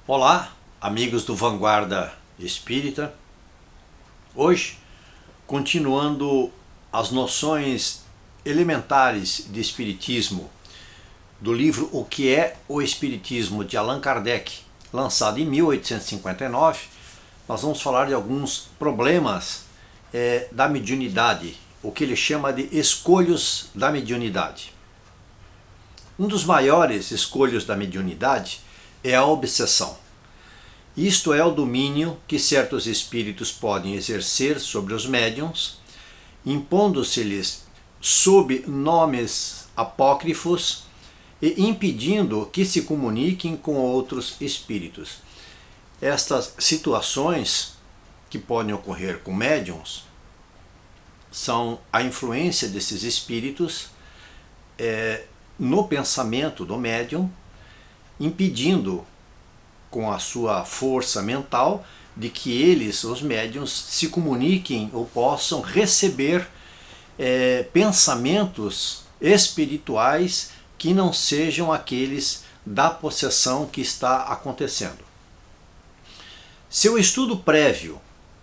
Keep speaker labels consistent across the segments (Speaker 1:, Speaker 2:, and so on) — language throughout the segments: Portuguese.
Speaker 1: Olá, amigos do Vanguarda Espírita. Hoje, continuando as noções elementares de Espiritismo do livro O que é o Espiritismo, de Allan Kardec, lançado em 1859, nós vamos falar de alguns problemas da mediunidade, o que ele chama de escolhos da mediunidade. Um dos maiores escolhos da mediunidade é a obsessão. Isto é o domínio que certos espíritos podem exercer sobre os médiuns, impondo-se-lhes sob nomes apócrifos e impedindo que se comuniquem com outros espíritos. Estas situações que podem ocorrer com médiuns são a influência desses espíritos no pensamento do médium, impedindo com a sua força mental de que eles, os médiuns, se comuniquem ou possam receber pensamentos espirituais que não sejam aqueles da possessão que está acontecendo. Se o estudo prévio,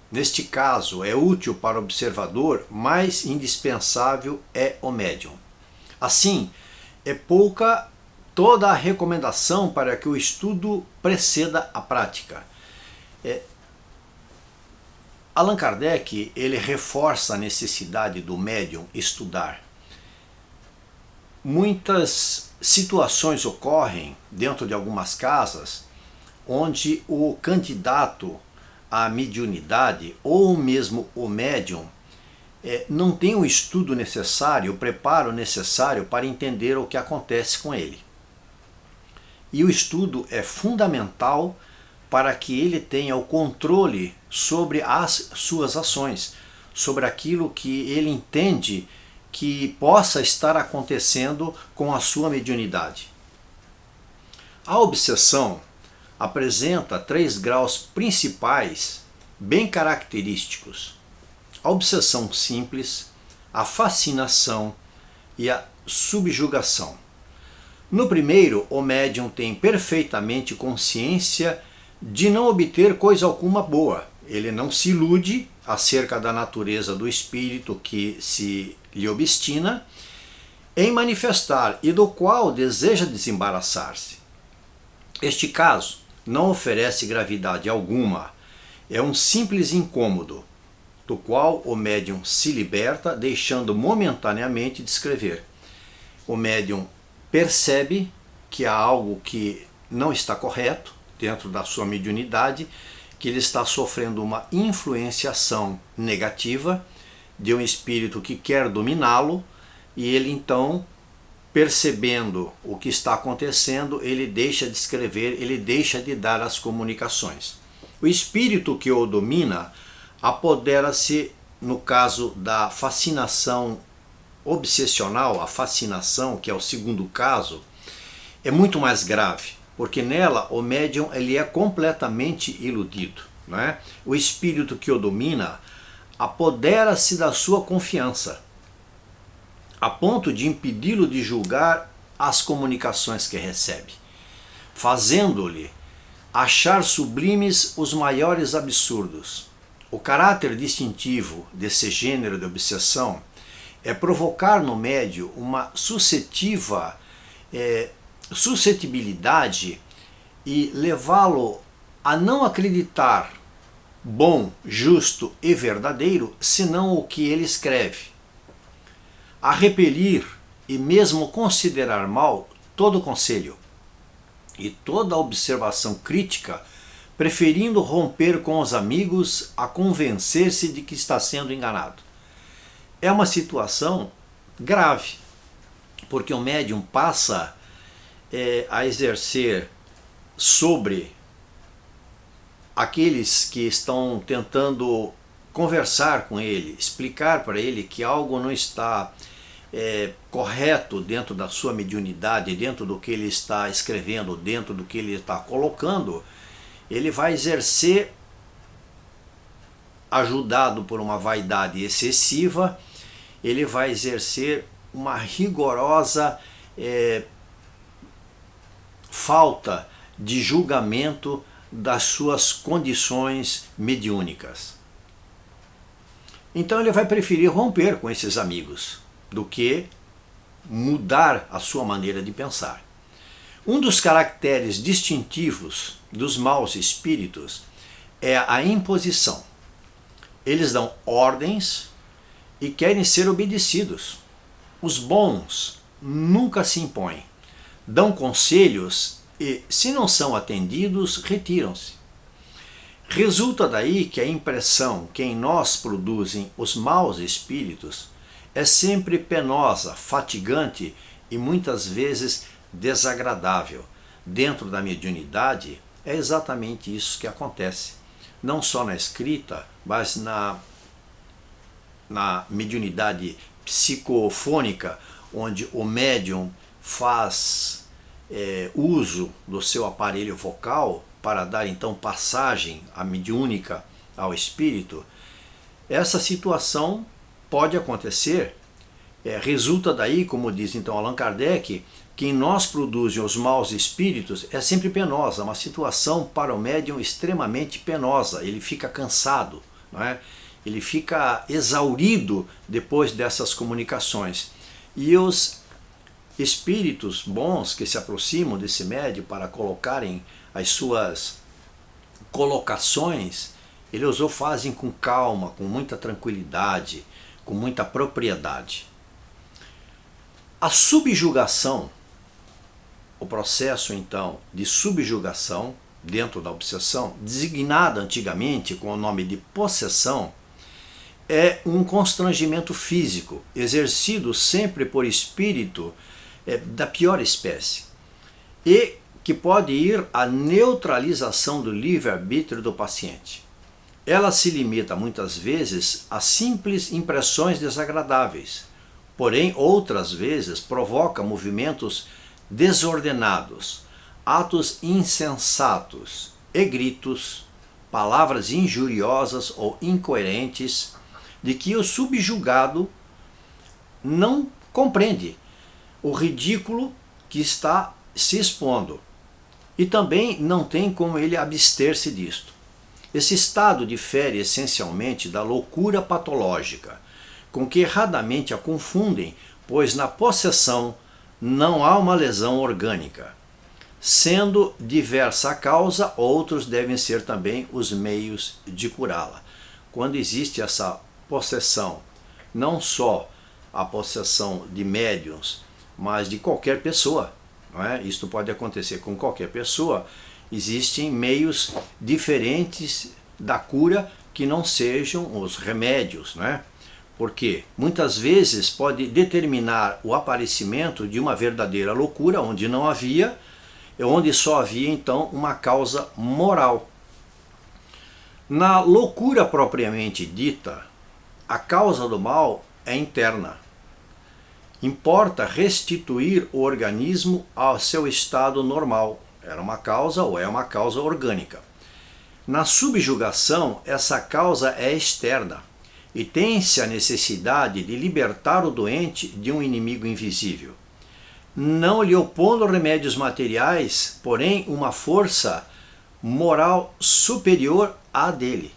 Speaker 1: neste caso, é útil para o observador, mais indispensável é o médium. Assim, é pouca toda a recomendação para que o estudo preceda a prática. Allan Kardec ele reforça a necessidade do médium estudar. Muitas situações ocorrem dentro de algumas casas onde o candidato à mediunidade ou mesmo o médium não tem o estudo necessário, o preparo necessário para entender o que acontece com ele. E o estudo é fundamental para que ele tenha o controle sobre as suas ações, sobre aquilo que ele entende que possa estar acontecendo com a sua mediunidade. A obsessão apresenta 3 graus principais bem característicos: a obsessão simples, a fascinação e a subjugação. No primeiro, o médium tem perfeitamente consciência de não obter coisa alguma boa. Ele não se ilude acerca da natureza do espírito que se lhe obstina em manifestar e do qual deseja desembaraçar-se. Este caso não oferece gravidade alguma, é um simples incômodo, do qual o médium se liberta, deixando momentaneamente de escrever. O médium percebe que há algo que não está correto dentro da sua mediunidade, que ele está sofrendo uma influenciação negativa de um espírito que quer dominá-lo, e ele então, percebendo o que está acontecendo, ele deixa de escrever, ele deixa de dar as comunicações. O espírito que o domina apodera-se, no caso da fascinação obsessional, a fascinação, que é o segundo caso, é muito mais grave, porque nela o médium ele é completamente iludido, não é? O espírito que o domina apodera-se da sua confiança, a ponto de impedi-lo de julgar as comunicações que recebe, fazendo-lhe achar sublimes os maiores absurdos. O caráter distintivo desse gênero de obsessão é provocar no médium uma suscetibilidade e levá-lo a não acreditar bom, justo e verdadeiro, senão o que ele escreve, a repelir e mesmo considerar mal todo conselho e toda observação crítica, preferindo romper com os amigos a convencer-se de que está sendo enganado. É uma situação grave, porque o médium passa a exercer sobre aqueles que estão tentando conversar com ele, explicar para ele que algo não está correto dentro da sua mediunidade, dentro do que ele está escrevendo, dentro do que ele está colocando. Ele vai exercer, ajudado por uma vaidade excessiva, ele vai exercer uma rigorosa falta de julgamento das suas condições mediúnicas. Então ele vai preferir romper com esses amigos do que mudar a sua maneira de pensar. Um dos caracteres distintivos dos maus espíritos é a imposição. Eles dão ordens e querem ser obedecidos. Os bons nunca se impõem, dão conselhos e, se não são atendidos, retiram-se. Resulta daí que a impressão que em nós produzem os maus espíritos é sempre penosa, fatigante e muitas vezes desagradável. Dentro da mediunidade é exatamente isso que acontece. Não só na escrita, mas na mediunidade psicofônica, onde o médium faz uso do seu aparelho vocal para dar então passagem à mediúnica ao espírito. Essa situação pode acontecer, resulta daí, como diz então Allan Kardec, que em nós produzem os maus espíritos é sempre penosa, uma situação para o médium extremamente penosa, ele fica cansado, não é? Ele fica exaurido depois dessas comunicações. E os espíritos bons que se aproximam desse médium para colocarem as suas colocações, eles o fazem com calma, com muita tranquilidade, com muita propriedade. A subjugação, o processo então de subjugação dentro da obsessão, designada antigamente com o nome de possessão, é um constrangimento físico, exercido sempre por espírito da pior espécie, e que pode ir à neutralização do livre-arbítrio do paciente. Ela se limita muitas vezes a simples impressões desagradáveis, porém outras vezes provoca movimentos desordenados, atos insensatos e gritos, palavras injuriosas ou incoerentes, de que o subjugado não compreende o ridículo que está se expondo e também não tem como ele abster-se disto. Esse estado difere essencialmente da loucura patológica, com que erradamente a confundem, pois na possessão não há uma lesão orgânica. Sendo diversa a causa, outros devem ser também os meios de curá-la. Quando existe essa possessão, não só a possessão de médiuns, mas de qualquer pessoa, não é? Isto pode acontecer com qualquer pessoa. Existem meios diferentes da cura que não sejam os remédios, não é? Porque muitas vezes pode determinar o aparecimento de uma verdadeira loucura onde não havia, onde só havia então uma causa moral. Na loucura propriamente dita, a causa do mal é interna. Importa restituir o organismo ao seu estado normal. Era uma causa ou é uma causa orgânica. Na subjugação, essa causa é externa e tem-se a necessidade de libertar o doente de um inimigo invisível, não lhe opondo remédios materiais, porém uma força moral superior à dele.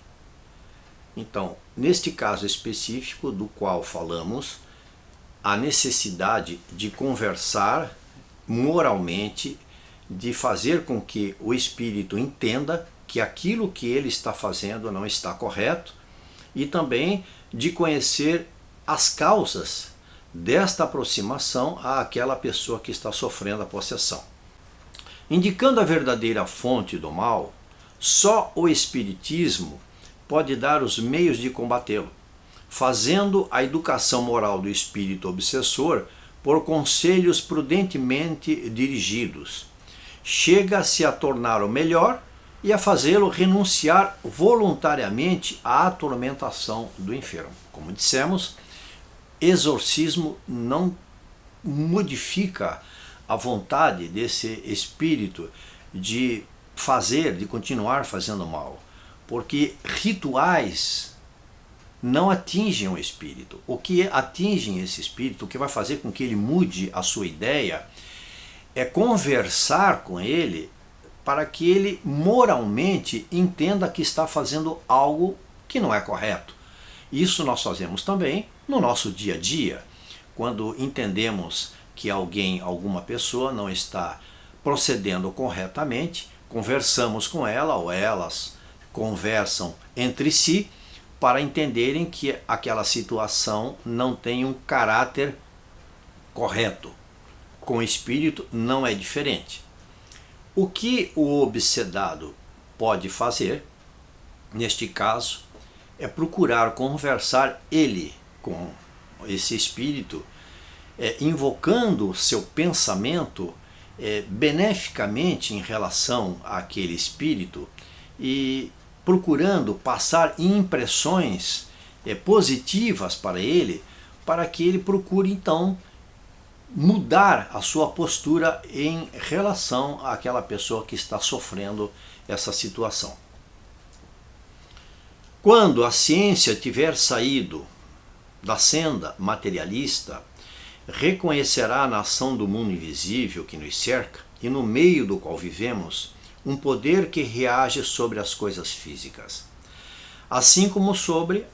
Speaker 1: Então, neste caso específico do qual falamos, a necessidade de conversar moralmente, de fazer com que o espírito entenda que aquilo que ele está fazendo não está correto, e também de conhecer as causas desta aproximação àquela pessoa que está sofrendo a possessão. Indicando a verdadeira fonte do mal, só o Espiritismo pode dar os meios de combatê-lo, fazendo a educação moral do espírito obsessor por conselhos prudentemente dirigidos. Chega-se a torná-lo melhor e a fazê-lo renunciar voluntariamente à atormentação do enfermo. Como dissemos, exorcismo não modifica a vontade desse espírito de fazer, de continuar fazendo mal, porque rituais não atingem o espírito. O que atinge esse espírito, o que vai fazer com que ele mude a sua ideia, é conversar com ele para que ele moralmente entenda que está fazendo algo que não é correto. Isso nós fazemos também no nosso dia a dia, quando entendemos que alguém, alguma pessoa não está procedendo corretamente, conversamos com ela ou elas conversam entre si para entenderem que aquela situação não tem um caráter correto. Com o espírito não é diferente. O que o obsedado pode fazer, neste caso, é procurar conversar ele com esse espírito, invocando seu pensamento beneficamente em relação àquele espírito e procurando passar impressões positivas para ele, para que ele procure então mudar a sua postura em relação àquela pessoa que está sofrendo essa situação. Quando a ciência tiver saído da senda materialista, reconhecerá na ação do mundo invisível que nos cerca e no meio do qual vivemos um poder que reage sobre as coisas físicas, assim como sobre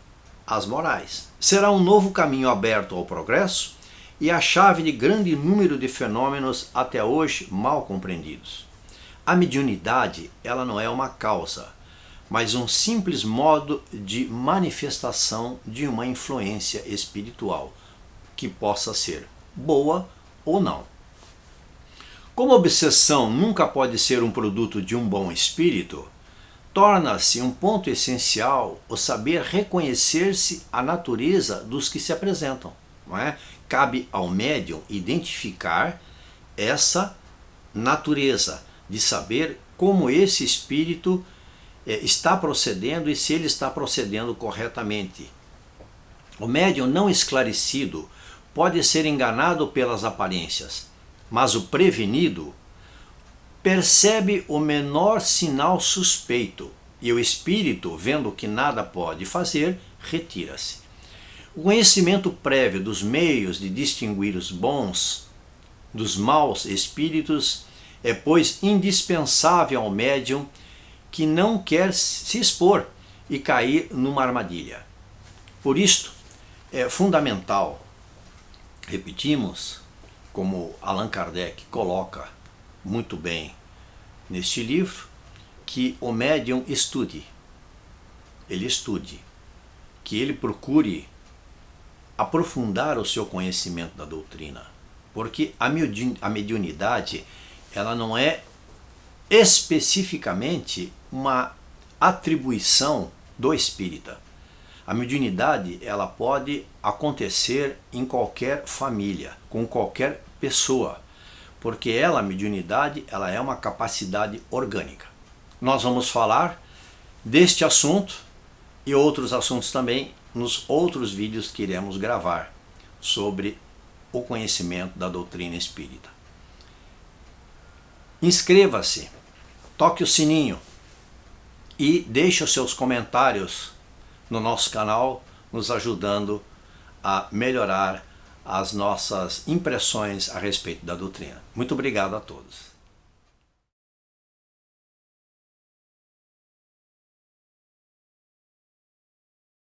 Speaker 1: as morais. Será um novo caminho aberto ao progresso e a chave de grande número de fenômenos até hoje mal compreendidos. A mediunidade, ela não é uma causa, mas um simples modo de manifestação de uma influência espiritual, que possa ser boa ou não. Como a obsessão nunca pode ser um produto de um bom espírito, torna-se um ponto essencial o saber reconhecer-se a natureza dos que se apresentam. Não é? Cabe ao médium identificar essa natureza, de saber como esse espírito está procedendo e se ele está procedendo corretamente. O médium não esclarecido pode ser enganado pelas aparências, mas o prevenido percebe o menor sinal suspeito e o espírito, vendo que nada pode fazer, retira-se. O conhecimento prévio dos meios de distinguir os bons dos maus espíritos é, pois, indispensável ao médium que não quer se expor e cair numa armadilha. Por isto, é fundamental, repetimos, como Allan Kardec coloca muito bem neste livro, que o médium estude, que ele procure aprofundar o seu conhecimento da doutrina, porque a mediunidade ela não é especificamente uma atribuição do espírita. A mediunidade ela pode acontecer em qualquer família, com qualquer pessoa, porque a mediunidade ela é uma capacidade orgânica. Nós vamos falar deste assunto e outros assuntos também nos outros vídeos que iremos gravar sobre o conhecimento da doutrina espírita. Inscreva-se, toque o sininho e deixe os seus comentários no nosso canal, nos ajudando a melhorar as nossas impressões a respeito da doutrina. Muito obrigado a todos.